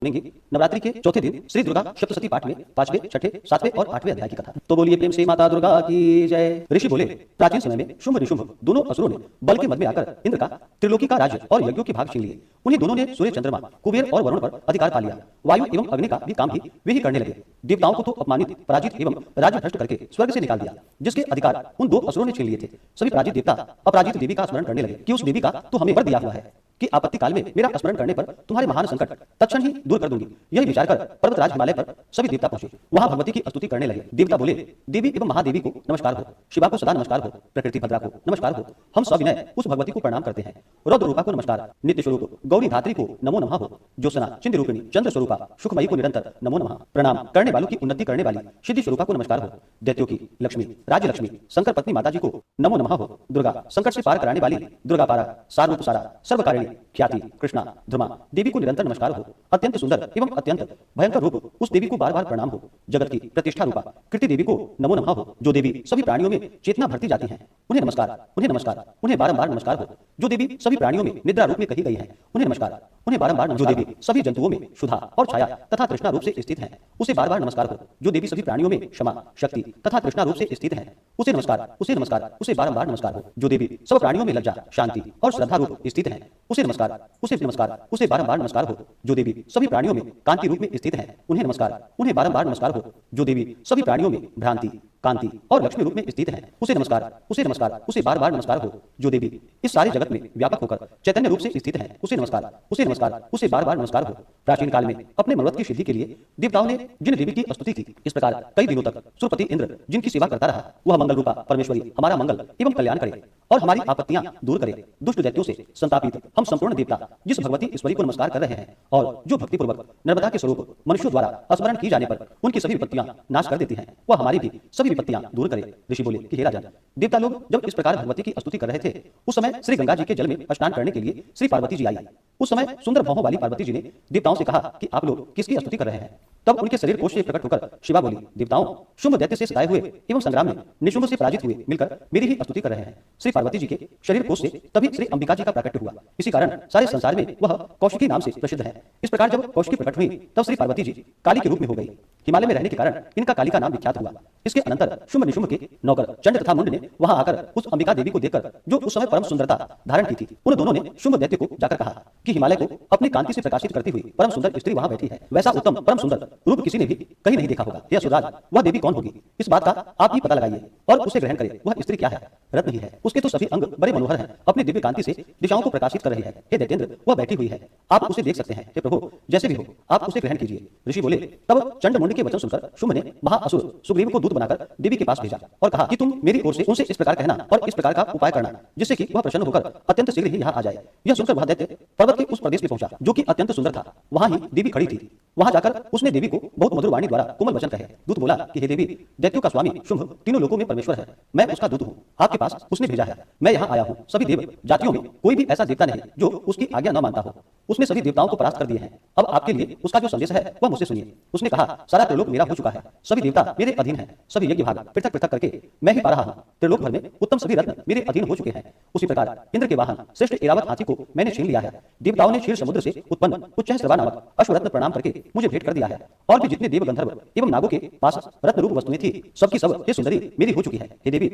सुनेंगे नवरात्रि के चौथे दिन श्री दुर्गा सप्तशती पाठ में 5वें, 6ठे, 7वें और 8वें अध्याय की कथा। तो बोलिए प्रेम से माता दुर्गा की जय। ऋषि बोले, प्राचीन समय में शुंभ निशुंभ दोनों असुरों ने बल के मद में आकर इंद्र का त्रिलोकी का राज्य और यज्ञों के भाग छीन लिए। उन्हीं दोनों ने सूर्य, चंद्रमा, कुबेर और वरुण पर अधिकार पा लिया। वायु एवं अग्नि का भी काम भी वे ही करने लगे। देवताओं को तो अपमानित, पराजित एवं राज्य भ्रष्ट करके स्वर्ग से निकाल दिया, जिसके अधिकार उन दो असुरों ने छीन लिए थे। सभी पराजित देवता अपराजित देवी का स्मरण करने लगे कि उस देवी का तो हमें वर दिया हुआ है कि आपत्ति काल में मेरा स्मरण करने पर तुम्हारे महान संकट तत्क्षण ही दूर कर दूंगी। यही विचार कर पर्वतराज हिमालय पर सभी देवता पहुंचे। वहां भगवती की स्तुति करने लगे। देवता बोले, देवी एवं महादेवी को नमस्कार हो, शिवा को सदा नमस्कार हो, प्रकृति भद्रा को नमस्कार हो। हम सविनय उस भगवती को प्रणाम करते हैं। रौद्र रूपा को नमस्कार, नित्य स्वरूप गौरी धात्री को नमो नमः हो, ज्योत्सना चिंद रूपिणी चंद्र स्वरूपा सुखमयी को निरंतर नमो नमः। प्रणाम करने वालों की उन्नति करने वाली सिद्धि स्वरूपा को नमस्कार हो। दैत्यों की लक्ष्मी, राज्य लक्ष्मी, शंकर पत्नी माता जी को नमो नमः हो। दुर्गा, संकट से पार कराने वाली दुर्गा पारा, सारूप सारा, सर्वकारिणी, ख्याति, कृष्णा, ध्रुमा देवी को निरंतर नमस्कार हो। अत्यंत सुंदर एवं अत्यंत भयंकर रूप उस देवी को बार बार प्रणाम हो। जगत की प्रतिष्ठा रूपा कृति देवी को नमो नमः हो। जो देवी सभी प्राणियों में चेतना भरती जाती हैं, उन्हें नमस्कार, उन्हें नमस्कार, उन्हें बारंबार नमस्कार हो। जो देवी सभी प्राणियों में निद्रा रूप में कही गई है, उन्हें नमस्कार, उन्हें बारंबार नमस्कार। जो देवी सभी जंतुओं में सुधा और छाया तथा तृष्णा रूप से स्थित है, उसे बार बार नमस्कार हो। जो देवी सभी प्राणियों में क्षमा, शक्ति तथा तृष्णा रूप से स्थित है, उसे नमस्कार, उसे नमस्कार, उसे बारंबार नमस्कार हो। जो देवी सब प्राणियों में लज्जा, शांति और श्रद्धा रूप स्थित है, उसे नमस्कार, उसे नमस्कार, उसे बारंबार नमस्कार हो। जो देवी सभी प्राणियों में कांति रूप में स्थित है, उन्हें नमस्कार, उन्हें बारंबार नमस्कार हो। जो देवी सभी प्राणियों में भ्रांति, कांति और लक्ष्मी रूप में स्थित है, उसे नमस्कार, उसे नमस्कार, उसे बार बार नमस्कार हो। जो देवी इस सारे जगत में व्यापक होकर चैतन्य रूप से स्थित है, उसे नमस्कार, उसे नमस्कार, उसे बार बार नमस्कार हो। प्राचीन काल में अपने मनोरथ की सिद्धि के लिए देवताओं ने जिन देवी की स्तुति की, इस प्रकार कई दिनों तक सुरपति इंद्र जिनकी सेवा करता रहा, वह मंगल रूपा परमेश्वरी हमारा मंगल एवं कल्याण करे और हमारी आपत्तियां दूर करे। दुष्ट दैत्यों से संतापित हम संपूर्ण देवता जिस भगवती ईश्वरी को नमस्कार कर रहे हैं और जो भक्ति पूर्वक नर्मदा के स्वरूप मनुष्यों द्वारा स्मरण की जाने पर उनकी सभी विपत्तियां नाश कर देती हैं, वह हमारी भी सभी विपत्तियां दूर करे। ऋषि बोले कि हे राजन, देवता लोग जब इस प्रकार भगवती की स्तुति कर रहे थे, उस समय श्री गंगा जी के जल में स्नान करने के लिए श्री पार्वती जी आई। उस समय सुंदर भौहों वाली पार्वती जी ने देवताओं से कहा कि आप लोग किसकी स्तुति कर रहे हैं। तब उनके शरीर कोश से प्रकट होकर शिवा बोली, देवताओं, शुंभ दैत्य से सताए हुए एवं संग्राम में निशुंभ से पराजित हुए मिलकर मेरी ही स्तुति कर रहे हैं। श्री पार्वती जी के शरीर कोश से तभी श्री अंबिका जी का प्राकट्य हुआ। इसी कारण सारे संसार में वह कौशिकी नाम से प्रसिद्ध है। इस प्रकार जब कौशिकी प्रकट हुई, तब श्री पार्वती जी काली के रूप में हो गई। हिमालय में रहने के कारण इनका काली का नाम विख्यात हुआ। इसके अनंतर शुंभ निशुंभ के नौकर चंड तथा मुंड ने वहां आकर उस अंबिका देवी को देखकर, जो उस समय परम सुंदरता धारण की थी, उन दोनों ने शुंभ दैत्य को जाकर कहा कि हिमालय को अपनी कांति से प्रकाशित करती हुई परम सुंदर स्त्री वहां बैठी है। वैसा उत्तम परम सुंदर रूप किसी ने भी कहीं नहीं देखा होगा। हे असुरराज, वह देवी कौन होगी? इस बात का आप ही पता लगाइए और उसे ग्रहण करें। वह स्त्री क्या है? रत्न ही है। उसके तो सभी अंग बड़े मनोहर हैं, अपनी दिव्य कांति से दिशाओं को प्रकाशित कर रही है। हे दैत्येंद्र, वह बैठी हुई है, आप उसे देख सकते हैं। हे प्रभु, जैसे भी हो आप उसे ग्रहण कीजिए। ऋषि बोले, तब चंड मुंड के वचन सुनकर शुंभ ने महाअसुर सुग्रीव को दूत बनाकर देवी के पास भेजा और कहा कि तुम मेरी ओर से उनसे इस प्रकार कहना और इस प्रकार का उपाय करना, जिससे कि वह प्रसन्न होकर अत्यंत शीघ्र ही यहाँ आ जाए। यह सुनकर वह दैत्य पर्वत के उस प्रदेश में पहुंचा जो कि अत्यंत सुंदर था। वहां ही देवी खड़ी थी। वहां जाकर उसने देवी को बहुत मधुर वाणी द्वारा कोमल वचन कहे। दूत बोला कि हे देवी, दैत्यों का स्वामी शुंभ तीनों लोकों में परमेश्वर है, मैं उसका दूत हूँ, आपके पास उसने भेजा है। मैं यहाँ आया हूँ। सभी देव जातियों में कोई भी ऐसा देवता नहीं जो उसकी आज्ञा न मानता हो। उसने सभी देवताओं को परास्त कर दिए हैं। अब आपके लिए उसका जो संदेश है वह मुझसे सुनिए। उसने कहा, सारा त्रिलोक मेरा हो चुका है, सभी देवता मेरे अधीन हैं, सभी यज्ञ भाग पृथक पृथक करके मैं ही पा रहा हूँ। त्रिलोक भर में उत्तम सभी रत्न मेरे अधीन हो चुके हैं। उसी प्रकार इंद्र के वाहन श्रेष्ठ ऐरावत हाथी को मैंने छीन लिया है। देवताओं ने क्षीर समुद्र से उत्पन्न उच्चैःश्रवा नामक अश्वरत्न प्रणाम करके मुझे भेंट कर दिया है। और भी जितने देव गंधर्व एवं नागों के पास रत्न रूप वस्तुएं थी, सबकी सब हे सुंदरी मेरी हो चुकी है। हे देवी,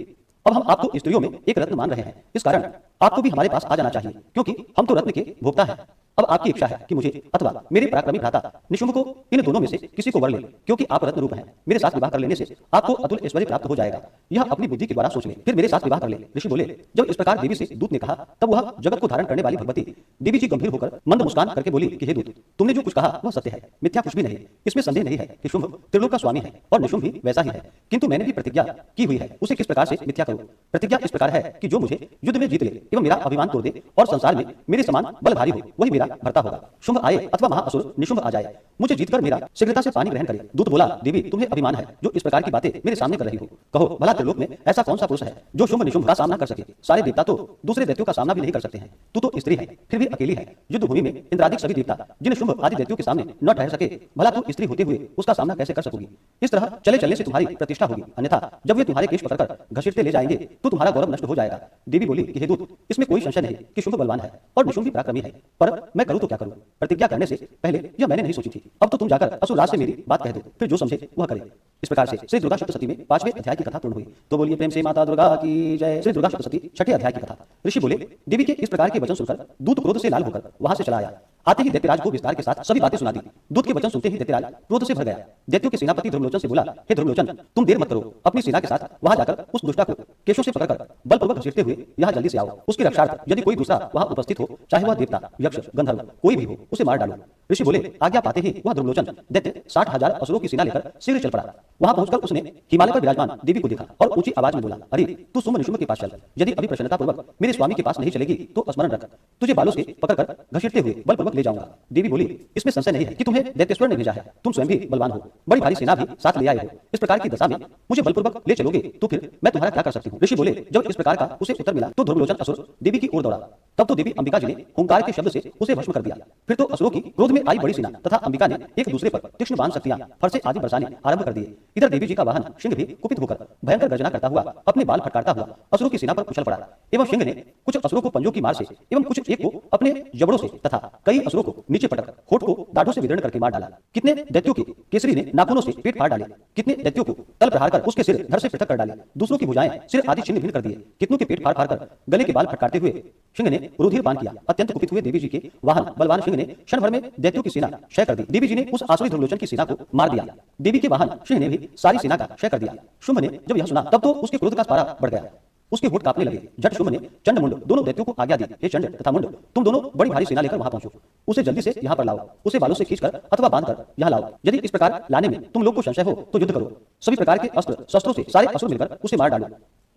अब हम आपको स्त्रियों में एक रत्न मान रहे हैं। इस कारण आपको भी हमारे पास आ जाना चाहिए, क्योंकि हम तो रत्न के भोक्ता हैं। अब आपकी इच्छा है कि मुझे अथवा मेरे पराक्रमी भ्राता निशुंभ को इन दोनों में से किसी को वर ले, क्योंकि आप रत्न रूप हैं। मेरे साथ विवाह कर लेने से आपको अतुल ऐश्वर्य प्राप्त हो जाएगा। यह अपनी बुद्धि के द्वारा सोच ले, फिर मेरे साथ विवाह कर ले। ऋषि बोले, जब इस प्रकार देवी से दूत ने कहा, तब वह जगत को धारण करने वाली भगवती देवी जी गंभीर होकर मंद मुस्कान करके बोली कि हे दूत, तुमने जो कुछ कहा वह सत्य है, मिथ्या कुछ भी नहीं। इसमें संदेह नहीं है कि शुंभ त्रिलोक का स्वामी है और निशुंभ भी वैसा ही है। किंतु मैंने भी प्रतिज्ञा की हुई है, उसे किस प्रकार से मिथ्या करूं? प्रतिज्ञा इस प्रकार है कि जो मुझे युद्ध में जीत ले एवं मेरा अभिमान तोड़ दे और संसार में मेरे समान बलधारी हो, वही मेरा भर्ता होगा। शुंभ आए अथवा महाअसुर निशुंभ आ जाए, मुझे जीतकर मेरा शीघ्रता से पानी ग्रहण करे। दूत बोला, देवी, तुम्हें अभिमान है जो इस प्रकार की बातें मेरे सामने कर रही हो। कहो, भला त्रिलोक में ऐसा कौन सा पुरुष है जो शुंभ निशुंभ का सामना कर सके? सारे देवता तो दूसरे दैत्यों का सामना भी नहीं कर सकते हैं। तू तो स्त्री है, फिर भी अकेली है। युद्ध भूमि में इंद्रादिक सभी देवता जिन शुंभ आदि दैत्यों के सामने न ठहर सके, भला तू स्त्री होते हुए उसका सामना कैसे कर सकोगी? इस तरह चले चलने से तुम्हारी प्रतिष्ठा होगी, अन्यथा जब वे तुम्हारे केश पकड़कर घसीटते ले जाएंगे तो तुम्हारा गौरव नष्ट हो जाएगा। देवी बोली कि हे दूत, इसमें कोई संशय नहीं कि शुंभ बलवान है और निशुंभ भी पराक्रमी है, पर मैं करूं तो क्या करूं? प्रतिज्ञा करने से पहले यह मैंने नहीं सोची थी। अब तो तुम जाकर असुरराज से मेरी बात कह दो, फिर जो समझे वह करे। इस प्रकार से श्री दुर्गा सप्तशती में 5वें अध्याय की कथा पूर्ण हुई। तो बोलिए प्रेम से माता दुर्गा की जय। श्री दुर्गा सप्तशती 6ठे अध्याय की कथा। ऋषि बोले, देवी के इस प्रकार के वचन सुनकर दूत क्रोध से लाल होकर वहां से चला आया। आते ही दैत्यराज को विस्तार के साथ सभी बातें सुना दी। दूत के वचन सुनते ही दैत्यराज क्रोध से भर गया। दैत्यों के सेनापति ध्रुवलोचन से बोला, हे ध्रुवलोचन, तुम देर मत करो, अपनी सेना के साथ वहां जाकर उस दुष्टा को केशों से पकड़कर बलपूर्वक घसीटते हुए यहाँ जल्दी से आओ। उसके रक्षार्थ यदि कोई दूसरा वहां उपस्थित हो, चाहे वह देवता, यक्ष, गंधर्व कोई भी हो, उसे मार डालो। ऋषि बोले, आज्ञा पाते ही वह ध्रुवलोचन दैत्य 60,000 असुरों की सेना लेकर शीघ्र चल पड़ा। वहां पहुंचकर उसने हिमालय पर विराजमान देवी को देखा और ऊंची आवाज में बोला, अरे तू सुम्भ निशुम्भ के पास चल। यदि अभी प्रसन्नतापूर्वक मेरे स्वामी के पास नहीं चलेगी तो स्मरण रख, तुझे बालों से पकड़कर घसीटते हुए बलपूर्वक ले जाऊंगा। देवी बोली, इसमें संशय नहीं है कि तुम्हें दैत्येश्वर ने भेजा है। तुम स्वयं भी बलवान हो, बड़ी भारी सेना भी साथ ले आए हो। इस प्रकार की दशा में मुझे बलपूर्वक ले चलोगे तो फिर मैं तुम्हारा क्या कर सकती हूँ? ऋषि बोले, जब इस प्रकार का उसे उत्तर मिला तो ध्रुवलोचन असुर देवी की ओर दौड़ा। तब तो देवी अंबिका जी ने हुंकार के शब्द से उसे भस्म कर दिया। फिर तो असुरों की क्रोध में आई बड़ी सेना तथा अंबिका ने एक दूसरे पर तीक्ष्ण बाण शक्तियां फरसे आदि बरसाने आरंभ कर दिए। इधर देवी जी का वाहन सिंह भी कुपित होकर भयंकर गर्जना करता हुआ अपने बाल फटकारता हुआ असुरों की सेना पर कुचल पड़ा। एवं सिंह ने कुछ असुरों को पंजों की मार से एवं कुछ एक को अपने जबड़ों से तथा कई असुरों को नीचे पटक होठ को दाढ़ों से विदीर्ण करके मार डाला। कितने दैत्यों के केसरी ने नाखूनों से पेट फाड़ डाले, कितने दैत्यों को तल प्रहार कर उसके सिर धड़ से पृथक कर डाले, दूसरों की भुजाएं, सिर आदि छिन्न भिन्न कर दिए, कितनों के पेट फाड़ फाड़ कर गले के बाल फटकारते हुए सिंह ने रुधिर पान किया। अत्यंत कुपित हुए देवी जी के वाहन बलवान सिंह ने क्षण भर में दैत्यों की सेना क्षय कर दी। देवी जी ने उस आसुरी ध्रुवलोचन की सेना को मार दिया। देवी के वाहन सिंह ने भी सारी सेना का क्षय कर दिया। शुंभ ने जब यह सुना तब तो उसके क्रोध का पारा बढ़ गया, उसके होठ कांपने लगे। झट शुंभ ने चंड मुंड दोनों दैत्यों को आज्ञा दी, हे चंड तथा मुंड, तुम दोनों बड़ी भारी सेना लेकर वहां पहुंचो, उसे जल्दी से यहाँ पर लाओ, उसे बालों से खींचकर अथवा बांधकर यहाँ लाओ। यदि इस प्रकार लाने में तुम लोग को संशय हो तो युद्ध करो। सभी प्रकार के अस्त्र शस्त्रों से सारे असुर मिलकर उसे मार डालो।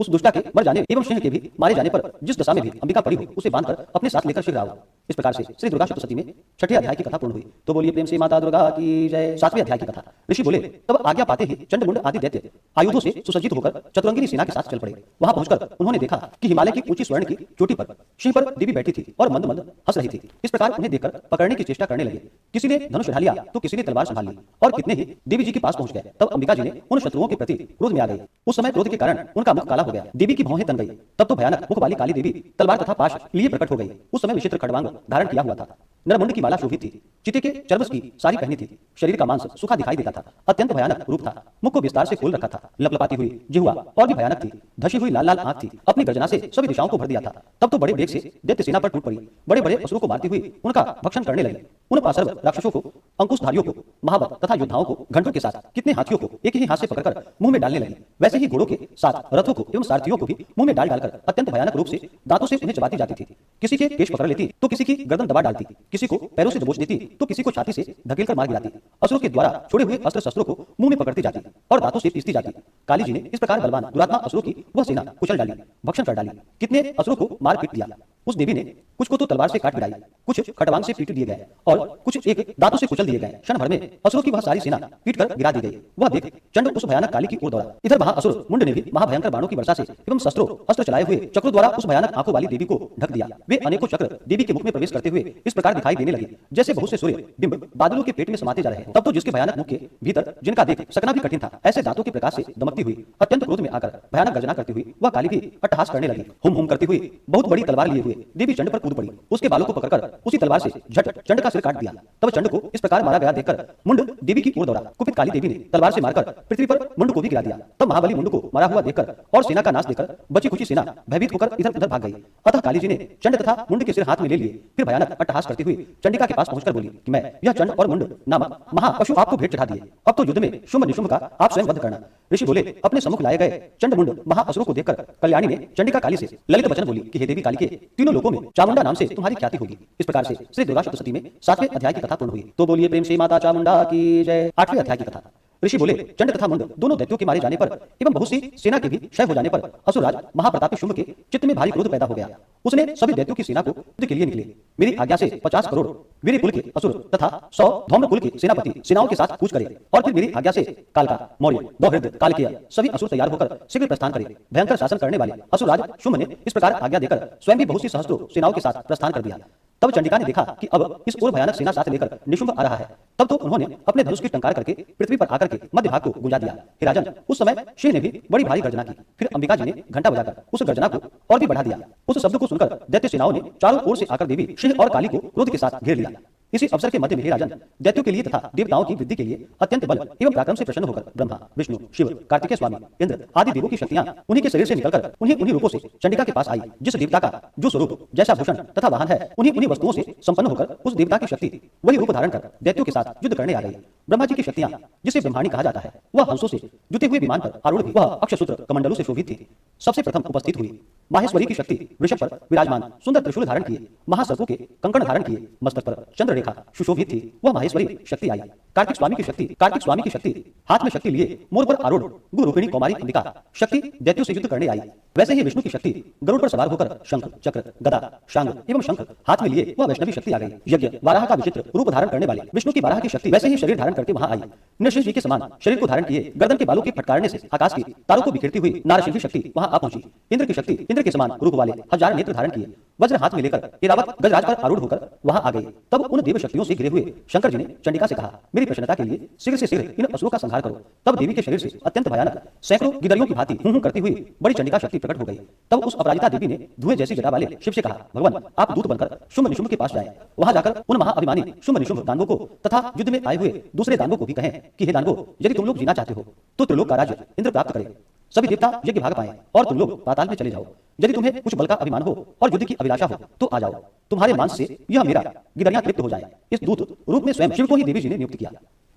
उस दुष्टा के मर जाने एवं सिंह के भी मारे जाने पर जिस दशा में भी अंबिका पड़ी हो उसे बांधकर अपने साथ लेकर शीघ्र आओ। इस प्रकार से श्री दुर्गा सप्तशती में 6ठे अध्याय की कथा पूर्ण हुई। तो बोलिए प्रेम से माता दुर्गा की जय। 7वें अध्याय की कथा। ऋषि बोले, तब आज्ञा पाते ही चंड मुंड आदि दैत्य आयुधों से सुसज्जित होकर चतुरंगिनी सेना के साथ चल पड़े। वहां पहुंचकर उन्होंने देखा कि हिमालय की ऊंची स्वर्ण की चोटी पर सिंह पर देवी बैठी थी और मंद मंद हंस रही थी। इस प्रकार उन्हें देखकर पकड़ने की चेष्टा करने लगे। किसी ने धनुष ढा लिया तो किसी ने तलवार संभाल ली और कितने ही देवी जी के पास पहुंच गए। तब अंबिका जी ने उन शत्रुओं के प्रति क्रोध में आ गई। उस समय क्रोध के कारण उनका मुख काला हो गया, देवी की भौहें तन गई। तब तो भयानक मुख वाली काली देवी तलवार तथा पाश लिए प्रकट हो गई। उस समय विचित्र खड़वांग धारण किया हुआ था, नरमुंड की माला शोभित थी, चिते के चर्बस की साड़ी पहनी थी, शरीर का मांस सूखा दिखाई देता था, अत्यंत भयानक रूप था, मुख को विस्तार से खोल रखा था, लपलपाती हुई जिह्वा और भी भयानक थी, धसी हुई लाल लाल आंख थी, अपनी गर्जना से सभी दिशाओं को भर दिया था। तब तो बड़े वेग से दैत्य सेना पर टूट पड़ी, बड़े बड़े असुरों को मारती हुई उनका भक्षण करने लगी। उन पार्श्व राक्षसों को, अंकुशधारियों को, महावत तथा योद्धाओं को घंटों के साथ, कितने हाथियों को एक ही हाथ से पकड़कर मुंह में डालने लगी। वैसे ही घोड़ों के साथ रथों को एवं सारथियों को भी मुंह में डाल डालकर अत्यंत भयानक रूप से दांतों से उन्हें चबाती जाती थी। किसी के केश पकड़ लेती तो किसी की गर्दन दबा डालती, किसी को पैरों से दबोच देती तो किसी को छाती से धकेलकर मार गिराती। असुरों के द्वारा छोड़े हुए अस्त्र शस्त्रों को मुंह में पकड़ती जाती और दांतों से पीसती जाती। काली जी ने इस प्रकार बलवान दुरात्मा असुरों की वह सेना कुचल डाली, भक्षण कर डाली, कितने असुरों को मार पीट दिया। उस देवी ने कुछ को तो तलवार से काट गिराई, कुछ खटवांग से पीट दिए गए और कुछ एक दांतों से कुचल दिए गए। क्षण भर में असुरों की वह सारी सेना पीट कर गिरा दी गई। वह देख चंड उस भयानक काली की ओर दौड़ा। इधर महाअसुर मुंड ने भी महाभयंकर बाणों की वर्षा से एवं शस्त्रों अस्त्र चलाए हुए चक्रों द्वारा उस भयानक आंखों वाली देवी को ढक दिया। वे अनेकों चक्र देवी के मुख में प्रवेश करते हुए इस प्रकार दिखाई देने लगे जैसे बहुत से सूर्य बिंब बादलों के पेट में समाते जा रहे हैं। तब तो जिसके भयानक मुख के भीतर जिनका देख सकना भी कठिन था, ऐसे दांतों के प्रकाश से दमकती हुई अत्यंत क्रोध में आकर भयानक गर्जना करती हुई वह काली भी अट्टहास करने लगी। हुम हुम करती हुई बहुत बड़ी तलवार लिए हुए देवी चंड पर कूद पड़ी। उसके बालों को पकड़कर उसी तलवार से झट चंड का सिर काट दिया। तब चंड को इस प्रकार मारा गया देखकर मुंड देवी की ओर दौड़ा। कुपित काली देवी ने तलवार से मारकर पृथ्वी पर मुंड को भी गिरा दिया। तब महाबली मुंड को मारा हुआ देखकर और सेना का नाश देखकर बची खुची सेना भयभीत होकर इधर उधर भाग गई। अतः काली जी ने चंड तथा मुंड के सिर हाथ में ले लिए। फिर भयानक अट्टहास करती हुई चंडिका के पास पहुंचकर बोली कि मैं यह चंड और मुंड नामक महापशु आपको भेंट चढ़ा दिए। अब तो युद्ध में शुंभ निशुंभ का आप स्वयं वध करना। ऋषि बोले, अपने सम्मुख लाए गए चंड मुंड महाअसुरों को देखकर कल्याणी ने चंडिका काली से ललित वचन बोली कि हे देवी काली के तीनों लोकों में चामुंडा नाम से तुम्हारी ख्याति होगी। इस प्रकार से श्री दुर्गा सप्तशती में 7वें अध्याय की कथा पूर्ण हुई। तो बोलिए प्रेम से माता चामुंडा की जय। 8वें अध्याय की कथा। ऋषि बोले, चंड तथा मुंड दोनों दैत्यों के मारे जाने पर एवं बहुत सी सेना के भी क्षय हो जाने पर असुरराज महाप्रतापी शुंभ के चित्त में भारी क्रोध पैदा हो गया। उसने सभी दैत्यों की सेना को युद्ध के लिए निकले। मेरी आज्ञा से 50 करोड़ वीर कुल के असुर तथा 100 धौम्र कुल के सेनापति सेनाओं के साथ कूच करे और फिर मेरी आज्ञा से कालका, मौर्य, दौहिर्द, कालकेय सभी असुर तैयार होकर शीघ्र प्रस्थान करे। भयंकर शासन करने वाले असुरराज शुंभ ने इस प्रकार आज्ञा देकर स्वयं भी बहुत सी सहस्त्रों सेनाओं के साथ प्रस्थान कर दिया। तब चंडिका ने देखा कि अब इस ओर भयानक सेना साथ लेकर निशुंभ आ रहा है। तब तो उन्होंने अपने धनुष की टंकार करके पृथ्वी पर आकर के मध्य भाग को गुंजा दिया। हे राजन, उस समय सिंह ने भी बड़ी भारी गर्जना की। फिर अंबिका जी ने घंटा बजाकर उस गर्जना को और भी बढ़ा दिया। उस शब्द को सुनकर दैत्य सेनाओं ने चारों ओर से आकर देवी सिंह और काली को क्रोध के साथ घेर लिया। इसी अवसर के मध्य में हे राजन, दैत्यों के लिए तथा देवताओं की वृद्धि के लिए अत्यंत बल एवं पराक्रम से प्रसन्न होकर ब्रह्मा, विष्णु, शिव, कार्तिकेय स्वामी, इंद्र आदि देवों की शक्तियां उन्हीं के शरीर से निकलकर उन्हीं रूपों से चंडिका के पास आई। जिस देवता का जो स्वरूप, जैसा भूषण तथा वाहन है, उन्हीं वस्तुओं से संपन्न होकर उस देवता की शक्ति वही रूप धारण कर दैत्यों के साथ युद्ध करने आ गई। ब्रह्मा जी की शक्तियां, जिसे ब्रह्माणी कहा जाता है, वह हंसों से जुटे हुए विमान पर आरूढ़ हुई। वह अक्षसूत्र कमंडलों से शोभित थी। सबसे प्रथम उपस्थित हुई माहेश्वरी की शक्ति वृषभ पर विराजमान, सुंदर त्रिशूल धारण किए, महासर्पों के कंकण धारण किए, मस्तक पर चंद्ररेखा सुशोभित थी। वह माहेश्वरी शक्ति आई। कार्तिक स्वामी की शक्ति हाथ में शक्ति लिए मोर पर आरूढ़ गुरुरूपिणी कौमारी अंबिका शक्ति दैत्यों से युद्ध करने आई। वैसे ही विष्णु की शक्ति गरुड़ पर सवार होकर शंख, चक्र, गदा, शांग एवं शंख हाथ में लिए वह वैष्णवी शक्ति आ गई। यज्ञ वाराह का विचित्र रूप धारण करने वाली विष्णु की वाराह की शक्ति वैसे ही शरीर धारण करके वहां आई। नरसिंह जी के समान शरीर को धारण किए, गर्दन के बालों के फटकारने से आकाश की तारों को बिखेरती हुई नारसिंह की शक्ति वहां आ पहुंची। इंद्र की शक्ति इंद्र के समान रूप वाले 1000 नेत्र धारण किए, वज्र हाथ में लेकर ऐरावत गजराज पर आरूढ़ होकर वहां आ गई। तब उन देव शक्तियों से घिरे हुए शंकर जी ने चंडिका से कहा, मेरी प्रसन्नता के लिए शीघ्र से शीघ्र इन असुरों का संहार करो। तब देवी के शरीर से अत्यंत भयानक सैकड़ों गिदड़ियों की भांति हूं करती हुई बड़ी चंडिका शक्ति प्रकट हो गई। तब उस अपराजिता देवी ने धुएं जैसी जटा वाले शिव से कहा, भगवान, आप दूत बनकर शुंभ निशुंभ के पास जाएं। वहां जाकर उन महाअभिमानी शुंभ निशुंभ दानवों को तथा युद्ध में आए हुए दूसरे दानवों को भी कहें कि हे दानवों, यदि तुम लोग जीना चाहते हो तो त्रिलोक का राज्य इंद्र प्राप्त करे, सभी देवता यज्ञ भाग पाएं और तुम लोग पाताल में चले जाओ। यदि तुम्हें कुछ बल का अभिमान हो और युद्ध की अभिलाषा हो तो आ जाओ। तुम्हारे मांस से यह मेरा गिदड़ियां तृप्त हो जाए। इस दूत रूप में स्वयं शिव को ही देवी जी ने नियुक्त किया।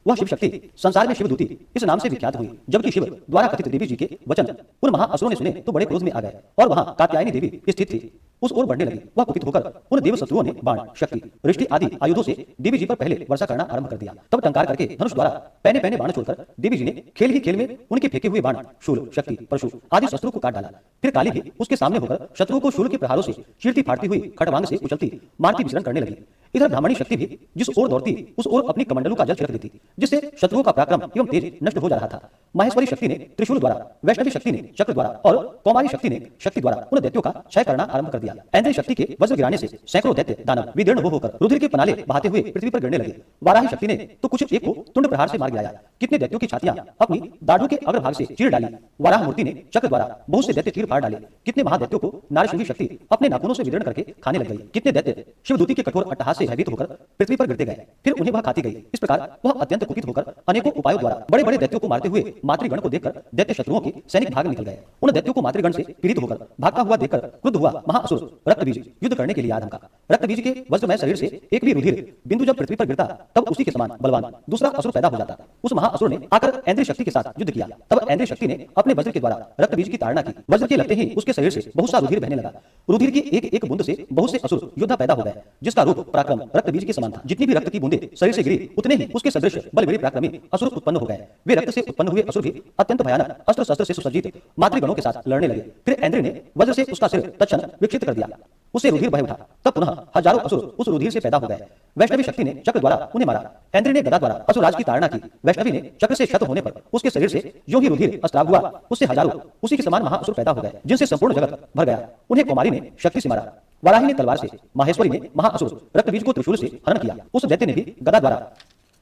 वह शिव शक्ति संसार में शिवदूती इस नाम से विख्यात हुई। जबकि शिव द्वारा कथित देवी जी के वचन उन महाअसुरों ने सुने तो बड़े क्रोध में आ गए और वहां कात्यायनी देवी स्थित थी। उस ओर बढ़ने लगी। वह कुपित होकर उन देव शत्रुओं ने बाण, शक्ति, वृष्टि आदि आयुधों से देवी जी पर पहले वर्षा करना आरंभ कर दिया। तब टंकार करके धनुष द्वारा पहने पहने बाण छोड़कर देवी जी ने खेल ही खेल में उनके फेंके हुए बाण, शूल, शक्ति, परशु आदि शस्त्रों को काट डाला। फिर काली भी उसके सामने होकर शत्रुओं को शूल के प्रहारों से चीरती फाड़ती हुई खड़वांग से उछलती मारती विचरण करने लगी। इधर ब्राह्मणी शक्ति भी जिस ओर दौड़ती उस ओर अपनी कमंडलों का जल छिड़क देती, जिससे शत्रुओं का पराक्रम एवं तेज नष्ट हो जा रहा था। माहेश्वरी शक्ति ने त्रिशूल द्वारा, वैष्णवी शक्ति ने चक्र द्वारा और कौमारी शक्ति ने शक्ति द्वारा उन दैत्यों का क्षय करना आरंभ कर दिया। ऐन्द्रिय शक्ति के वज्र गिराने से सैकड़ों दैत्य दानव विदीर्ण हो होकर रुधिर के पनाले बहाते हुए पृथ्वी पर गिरने लगे। वाराही शक्ति ने तो कुछ एक को तुंड प्रहार से मार गिराया। कितने दैत्यों की छातियां अपनी दाढ़ों के अग्रभाग से चीर डाली। वाराह मूर्ति ने चक्र द्वारा बहुत से दैत्य चीर फाड़ डाले। कितने महादैत्यों को नारसिंही शक्ति अपने नाखूनों से विदीर्ण करके खाने लग गई। कितने दैत्य शिवदूती के कठोर अट्टहास से भयभीत होकर पृथ्वी पर गिरते गए, फिर उन्हें वह खाती गई। इस प्रकार वह अत्यंत कुपित होकर अनेकों उपायों द्वारा बड़े बड़े दैत्यों को मारते हुए मातृगण को देखकर दैत्य शत्रुओं के सैनिक भाग निकल गए। उन दैत्यों को मातृगण से पीड़ित होकर भागता हुआ देखकर क्रुद्ध हुआ महाअसुर रक्तबीज युद्ध करने के लिए आरंभ का। रक्तबीज के वज्रमय शरीर से एक भी रुधिर बिंदु जब पृथ्वी पर गिरता तब उसी के समान बलवान दूसरा असुर पैदा हो जाता। उस महाअसुर ने आकर ऐन्द्रिय शक्ति के साथ युद्ध किया। तब ऐन्द्रिय शक्ति ने अपने वज्र के द्वारा रक्तबीज की ताड़ना की। वज्र के लगते ही उसके शरीर से बहुत सा रुधिर बहने लगा। रुधिर की एक एक बूंद से बहुत से असुर योद्धा पैदा हो गए, जिसका रूप पराक्रम रक्तबीज के समान था। जितनी भी रक्त की बूंदे शरीर से गिरी उतने ही उसके सदृश बलवीर पराक्रमी असुर उत्पन्न हो गए। वे रक्त से उत्पन्न हुए असुर भी अत्यंत भयानक अस्त्र शस्त्र से सुसज्जित मातृगणों के साथ लड़ने लगे। फिर ऐन्द्र ने वज्र से उसका सिर तत्क्षण विक्षिप्त कर दिया। उससे रुधिर बह उठा। तब पुनः हजारों असुर उस रुधिर से पैदा हो गए। वैष्णवी शक्ति ने चक्र द्वारा उन्हें मारा। ऐन्द्र ने गदा द्वारा असुरराज की ताड़ना की। वैष्णवी ने चक्र से क्षत होने पर उसके शरीर से जो ही रुधिर अस्त्राव हुआ उससे हजारों उसी के समान महाअसुर पैदा हो गए, जिनसे संपूर्ण जगत भर गया। उन्हें कुमारी ने शक्ति से मारा, वाराही ने तलवार से, माहेश्वरी ने महाअसुर रक्तबीज को त्रिशूल से हनन किया। उस दैत्य ने भी गदा द्वारा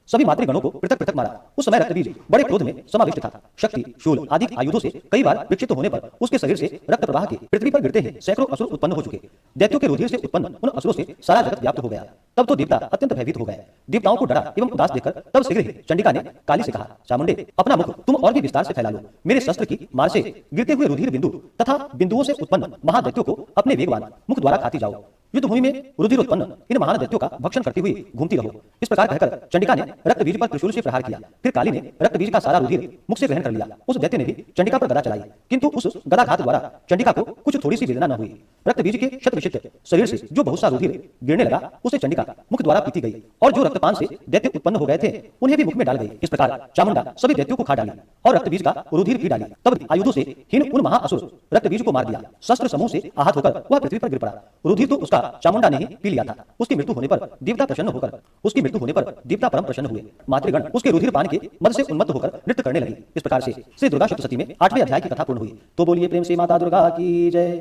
सभी मातृगणों को पृथक पृथक मारा। उस समय रक्तबीज बड़े क्रोध में समाविष्ट था। शक्ति, शूल आदि आयुधों से कई बार विक्षिप्त होने पर उसके शरीर से रक्त प्रवाह के पृथ्वी पर गिरते ही सैकड़ों असुर उत्पन्न हो चुके। दैत्यों के रुधिर से उत्पन्न उन असुरों से सारा जगत व्याप्त हो गया। तब तो देवता अत्यंत भयभीत हो गए। देवताओं को डरा एवं उदास देखकर तब शीघ्र ही चंडिका ने काली से कहा, चामुंडे, अपना मुख तुम और भी विस्तार से फैला लो। मेरे शस्त्र की मार से गिरते हुए रुधिर बिंदु तथा बिंदुओं से उत्पन्न महादैत्यों को अपने वेगवान मुख द्वारा खाती जाओ। युद्ध भूमि में रुधिर उत्पन्न इन महान दैत्यों का भक्षण करती हुई घूमती रहो। इस प्रकार कहकर चंडिका ने रक्तबीज पर त्रिशूल से प्रहार किया। फिर काली ने रक्तबीज का सारा रुधिर मुख से ग्रहण कर लिया। उस दैत्य ने भी चंडिका पर गदा चलाई, किंतु उस गदाघात द्वारा चंडिका को कुछ थोड़ी सी वेदना न हुई। रक्तबीज के शत विशिष्ट शरीर से जो बहुत सा रुधिर गिरने लगा उसे चंडिका मुख द्वारा पीती गई, और जो रक्तपान से दैत्य उत्पन्न हो गए थे उन्हें भी मुख में डाल गई। इस प्रकार चामुंडा सभी दैत्यों को खा डाली और रक्तबीज का रुधिर पी डाली। तब आयुधों से हीन उन महाअसुर रक्तबीज को मार दिया। शस्त्र समूह से आहत होकर वह पृथ्वी पर गिर पड़ा। रुधिर तो उसका चामुंडा ने ही पी लिया था। उसकी मृत्यु होने पर देवता परम प्रसन्न हुए। मातृगण उसके रुधिर पान के मद से उन्मत्त होकर नृत्य करने लगी। इस प्रकार से श्री दुर्गा सप्तशती में 8वें अध्याय की कथा पूर्ण हुई। तो बोलिए प्रेम से माता दुर्गा की जय।